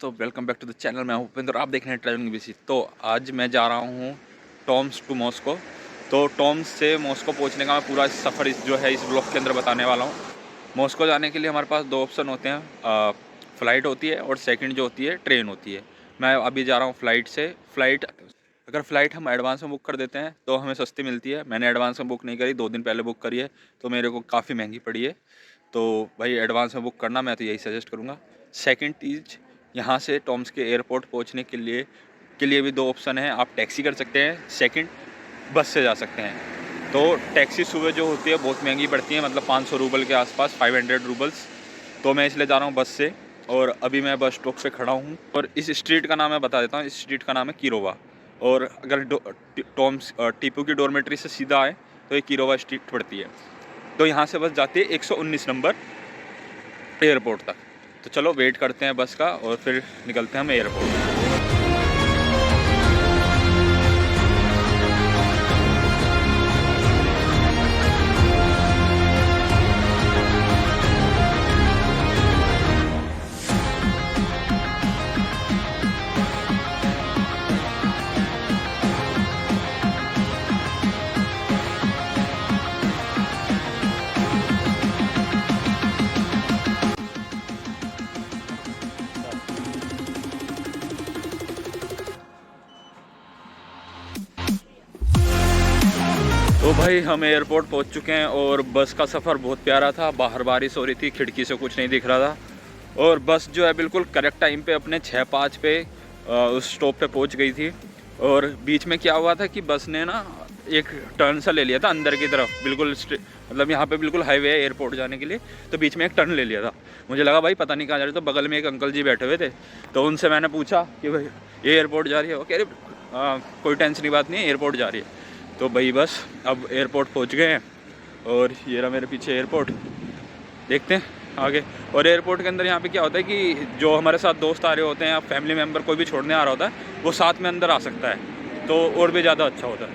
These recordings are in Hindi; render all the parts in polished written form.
दोस्तों, welcome back to the channel. मैं हूं उपेंद्र, आप देख रहे हैं ट्रैवलिंग बीसी। तो आज मैं जा रहा हूं टॉम्स टू मॉस्को। तो टॉम्स से मॉस्को पहुंचने का मैं पूरा सफ़र जो है इस ब्लॉग के अंदर बताने वाला हूं। मॉस्को जाने के लिए हमारे पास दो ऑप्शन होते हैं, फ़्लाइट होती है और सेकंड जो होती है ट्रेन होती है। मैं अभी जा रहा हूँ फ़्लाइट से। अगर फ़्लाइट हम एडवांस में बुक कर देते हैं तो हमें सस्ती मिलती है। मैंने एडवांस में बुक नहीं करी, 2 दिन पहले बुक करी है, तो मेरे को काफ़ी महंगी पड़ी है। तो भाई एडवांस में बुक करना, मैं तो यही सजेस्ट करूँगा। सेकंड चीज़, यहाँ से टॉम्स के एयरपोर्ट पहुँचने के लिए भी दो ऑप्शन हैं। आप टैक्सी कर सकते हैं, सेकंड बस से जा सकते हैं। तो टैक्सी सुबह जो होती है बहुत महंगी पड़ती है, मतलब 500 रूबल के आसपास, 500 रूबल्स। तो मैं इसलिए जा रहा हूँ बस से। और अभी मैं बस स्टॉप पे खड़ा हूँ और इस स्ट्रीट का नाम मैं बता देता हूँ। इस स्ट्रीट का नाम है किरोवा। और अगर टॉम्स टीपू की डॉर्मेट्री से सीधा आए तो ये किरोवा स्ट्रीट पड़ती है। तो यहाँ से बस जाती है 119 नंबर एयरपोर्ट तक। तो चलो वेट करते हैं बस का और फिर निकलते हैं हम एयरपोर्ट। तो भाई हम एयरपोर्ट पहुंच चुके हैं और बस का सफ़र बहुत प्यारा था। बाहर बारिश हो रही थी, खिड़की से कुछ नहीं दिख रहा था। और बस जो है बिल्कुल करेक्ट टाइम पे अपने 6:05 पे उस स्टॉप पे पहुंच गई थी। और बीच में क्या हुआ था कि बस ने ना एक टर्न सा ले लिया था अंदर की तरफ, बिल्कुल मतलब यहाँ पे बिल्कुल हाईवे है एयरपोर्ट जाने के लिए। तो बीच में एक टर्न ले लिया था। मुझे लगा भाई पता नहीं कहाँ जा रहे। तो बगल में एक अंकल जी बैठे हुए थे, तो उनसे मैंने पूछा कि भाई ये एयरपोर्ट जा रही है? वो कह रहे कोई टेंशन की बात नहीं है, एयरपोर्ट जा रही है। तो भाई बस अब एयरपोर्ट पहुंच गए हैं और ये रहा मेरे पीछे एयरपोर्ट। देखते हैं आगे। और एयरपोर्ट के अंदर यहाँ पे क्या होता है कि जो हमारे साथ दोस्त आ रहे होते हैं या फैमिली मेम्बर कोई भी छोड़ने आ रहा होता है, वो साथ में अंदर आ सकता है, तो और भी ज़्यादा अच्छा होता है।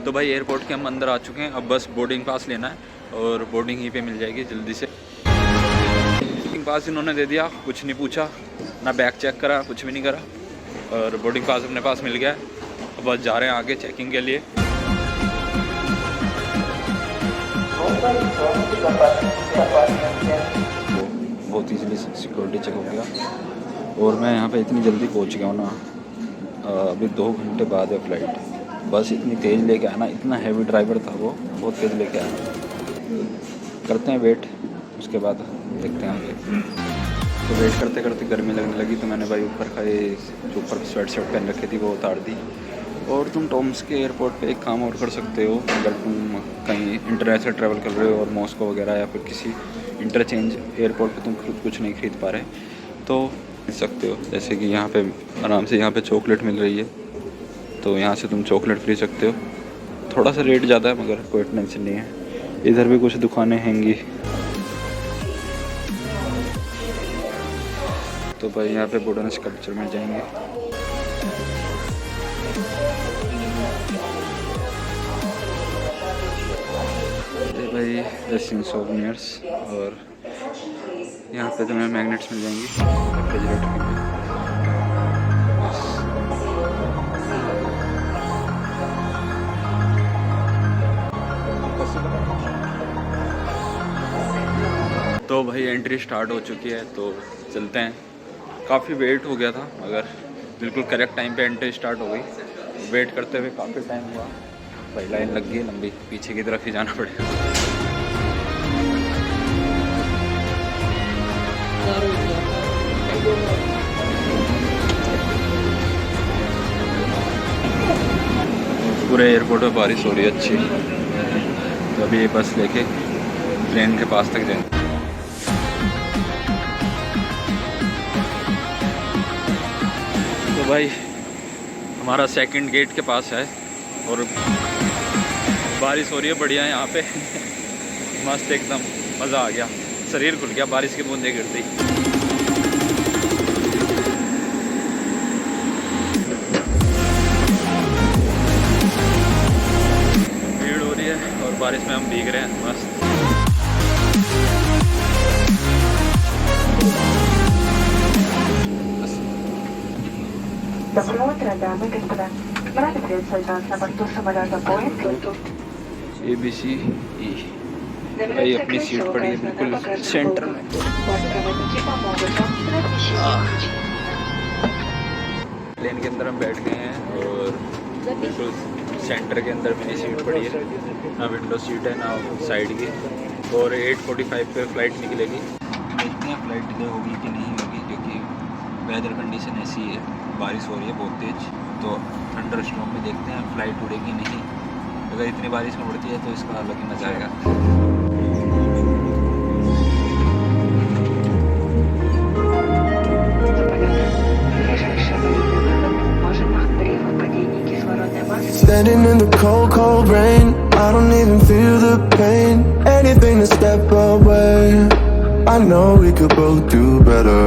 तो भाई एयरपोर्ट के हम अंदर आ चुके हैं। अब बस बोर्डिंग पास लेना है और बोर्डिंग ही पे मिल जाएगी जल्दी से। बोर्डिंग पास इन्होंने दे दिया, कुछ नहीं पूछा, ना बैग चेक करा, कुछ भी नहीं करा, और बोर्डिंग पास अपने पास मिल गया है। अब बस जा रहे हैं आगे चेकिंग के लिए। बहुत ईजिली सिक्योरिटी चेक हो गया और मैं यहाँ पे इतनी जल्दी पहुँच गया हूँ ना। अभी 2 घंटे बाद है फ़्लाइट। बस इतनी तेज़ लेके आया ना, इतना हैवी ड्राइवर था वो, बहुत तेज़ लेके आया। करते हैं वेट, उसके बाद देखते हैं आगे। तो वेट करते करते गर्मी लगने लगी, तो मैंने भाई ऊपर का ये जो ऊपर स्वेट शर्ट पहन रखी थी वो उतार दी। और तुम टॉम्स के एयरपोर्ट पे एक काम और कर सकते हो, अगर तुम कहीं इंटरनेशनल ट्रैवल कर रहे हो और मॉस्को वगैरह या फिर किसी इंटरचेंज एयरपोर्ट पे तुम खुद कुछ नहीं खरीद पा रहे, तो खरीद सकते हो। जैसे कि यहाँ पे आराम से यहाँ पे चॉकलेट मिल रही है, तो यहाँ से तुम चॉकलेट खरीद सकते हो। थोड़ा सा रेट ज़्यादा है मगर कोई टेंशन नहीं है। इधर भी कुछ दुकानें हैंगी। तो भाई यहाँ पे वुडन स्कल्पचर में जाएंगे। ये भाई ड्रेसिंग सोवेनियर्स, और यहाँ पे तुम्हें मैग्नेट्स मिल जाएंगी रेफ्रिजरेटर के लिए। तो भाई एंट्री स्टार्ट हो चुकी है, तो चलते हैं। काफ़ी वेट हो गया था मगर बिल्कुल करेक्ट टाइम पे एंट्री स्टार्ट हो गई। वेट करते हुए काफ़ी टाइम हुआ भाई, लाइन लग गई लंबी, पीछे की तरफ ही जाना पड़ेगा। पूरे एयरपोर्ट में बारिश हो रही है अच्छी। तो अभी ये बस लेके ट्रेन के पास तक जाएंगे। तो भाई हमारा सेकंड गेट के पास है और बारिश हो रही है बढ़िया यहाँ पे। मस्त एकदम मज़ा आ गया, शरीर खुल गया बारिश की बूंदें गिरती। बारिश में हम भीग रहे हैं मस्त। ABC भाई अपनी सीट पड़ी है बिल्कुल सेंटर में। प्लेन के अंदर हम बैठ गए हैं और बिल्कुल सेंटर के अंदर मेरी सीट पड़ी है, ना विंडो सीट है ना साइड की। और 8:45 पे फ़्लाइट निकलेगी। देखते हैं फ़्लाइट डिले होगी कि नहीं होगी, क्योंकि वेदर कंडीशन ऐसी है, बारिश हो रही है बहुत तेज़। तो थंडर स्टॉर्म में देखते हैं फ़्लाइट उड़ेगी नहीं। अगर इतनी बारिश में उड़ती है तो इसका अलग ही मज़ा आएगा। Standing in the cold, cold rain, I don't even feel the pain. Anything to step away. I know we could both do better.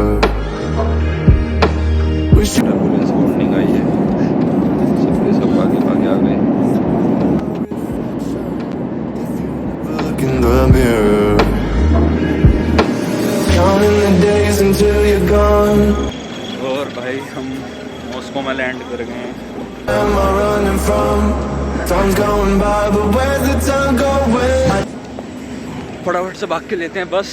We should. Turbulence warning आई है, सबके सब भागे भागे आ गए। look in the mirror. Counting the days until you're gone. और भाई हम मॉस्को में लैंड कर गए हैं। Am I running from? Time's going by, but where's the time going? फटाफट से भाग के लेते हैं बस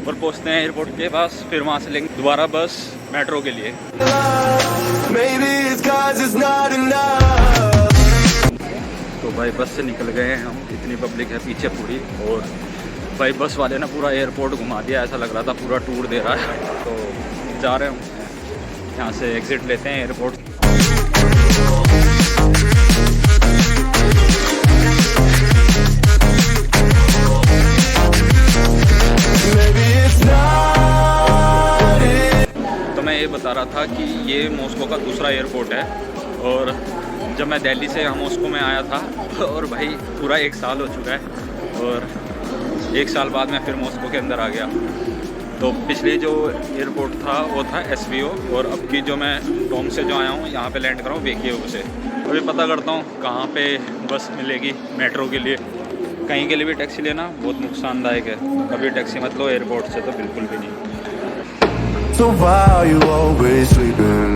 और पहुंचते हैं एयरपोर्ट के पास। फिर वहाँ से लेंगे दोबारा बस मेट्रो के लिए। Maybe it's 'cause it's not enough. तो भाई बस से निकल गए हैं हम। इतनी पब्लिक है पीछे पूरी, और भाई बस वाले ने पूरा एयरपोर्ट घुमा दिया, ऐसा लग रहा था पूरा टूर दे रहा है। तो जा रहे हैं यहाँ से, एग्ज़िट लेते हैं एयरपोर्ट। तो मैं ये बता रहा था कि ये मॉस्को का दूसरा एयरपोर्ट है, और जब मैं दिल्ली से यहाँ मॉस्को में आया था और भाई पूरा 1 साल हो चुका है, और 1 साल बाद मैं फिर मॉस्को के अंदर आ गया। तो पिछली जो एयरपोर्ट था वो था SVO, और अब की जो मैं टॉम से जो आया हूँ यहाँ पे लैंड कर रहा हूँ वेकियो से। अभी पता करता हूँ कहाँ पे बस मिलेगी मेट्रो के लिए। कहीं के लिए भी टैक्सी लेना बहुत नुकसानदायक है, कभी टैक्सी मत लो एयरपोर्ट से तो बिल्कुल भी नहीं। So why are you always sleeping?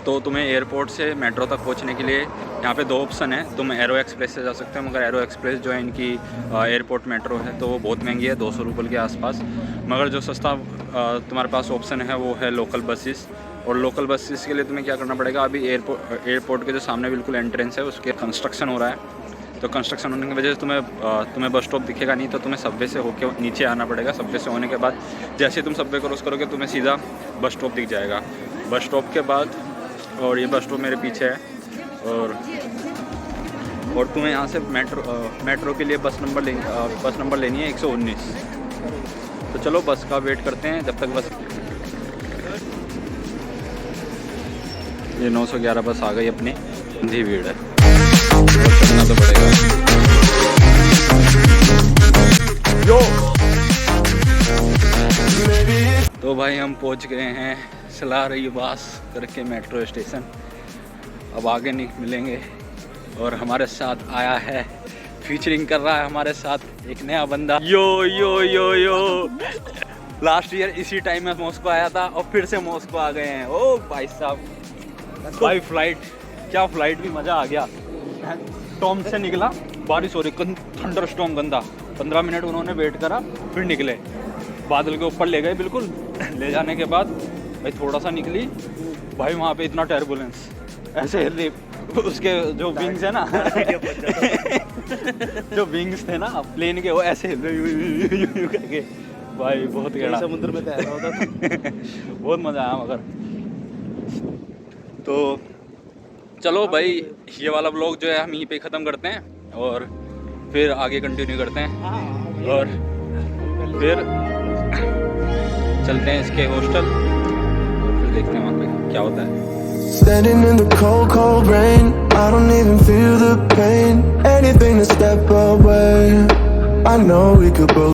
तो तुम्हें एयरपोर्ट से मेट्रो तक पहुंचने के लिए यहाँ पे 2 ऑप्शन है। तुम एरो एक्सप्रेस से जा सकते हो, मगर एरो एक्सप्रेस जो है इनकी एयरपोर्ट मेट्रो है तो वो बहुत महंगी है, 200 रुपये के आसपास। मगर जो सस्ता तुम्हारे पास ऑप्शन है वो है लोकल बसेस। और लोकल बसेस के लिए तुम्हें क्या करना पड़ेगा, अभी एयरपोर्ट के जो सामने बिल्कुल एंट्रेंस है उसके कंस्ट्रक्शन हो रहा है। तो कंस्ट्रक्शन होने की वजह से तुम्हें बस स्टॉप दिखेगा नहीं, तो तुम्हें सबवे से होके नीचे आना पड़ेगा। सबवे से होने के बाद जैसे तुम सबवे क्रॉस करोगे तुम्हें सीधा बस स्टॉप दिख जाएगा। बस स्टॉप के बाद, और ये बस स्टॉप मेरे पीछे है, और तुम्हें यहाँ से मेट्रो के लिए बस नंबर लेनी है 119। तो चलो बस का वेट करते हैं जब तक बस। ये 911 बस आ गई अपनी, अंधी भीड़ है, चलना तो पड़ेगा। यो तो भाई हम पहुंच गए हैं सलार युबास करके मेट्रो स्टेशन। अब आगे नहीं मिलेंगे, और हमारे साथ आया है, फीचरिंग कर रहा है हमारे साथ एक नया बंदा। यो यो यो यो लास्ट ईयर इसी टाइम में मॉस्को आया था और फिर से मॉस्को आ गए हैं। ओ भाई साहब, भाई फ्लाइट, क्या फ्लाइट भी मज़ा आ गया। टॉम से निकला, बारिश हो रही, थंडर स्टॉर्म गंदा। 15 मिनट उन्होंने वेट करा, फिर निकले, बादल के ऊपर ले गए बिल्कुल। ले जाने के बाद भाई थोड़ा सा निकली, भाई वहाँ पे इतना टर्बुलेंस, ऐसे हिल रही, उसके जो विंग्स है ना जो विंग्स थे ना प्लेन के, वो ऐसे हिल रहे करके। भाई बहुत गड़ा, समुद्र में तैरना होता था। बहुत मज़ा आया मगर। तो चलो भाई ये वाला ब्लॉग जो है हम यहीं पे ख़त्म करते हैं, और फिर आगे कंटिन्यू करते हैं, और फिर चलते हैं इसके हॉस्टल, और फिर देखते हैं वहाँ पे क्या होता है। Standing in the cold, cold rain, I don't even feel the pain. Anything to step away. I know we could both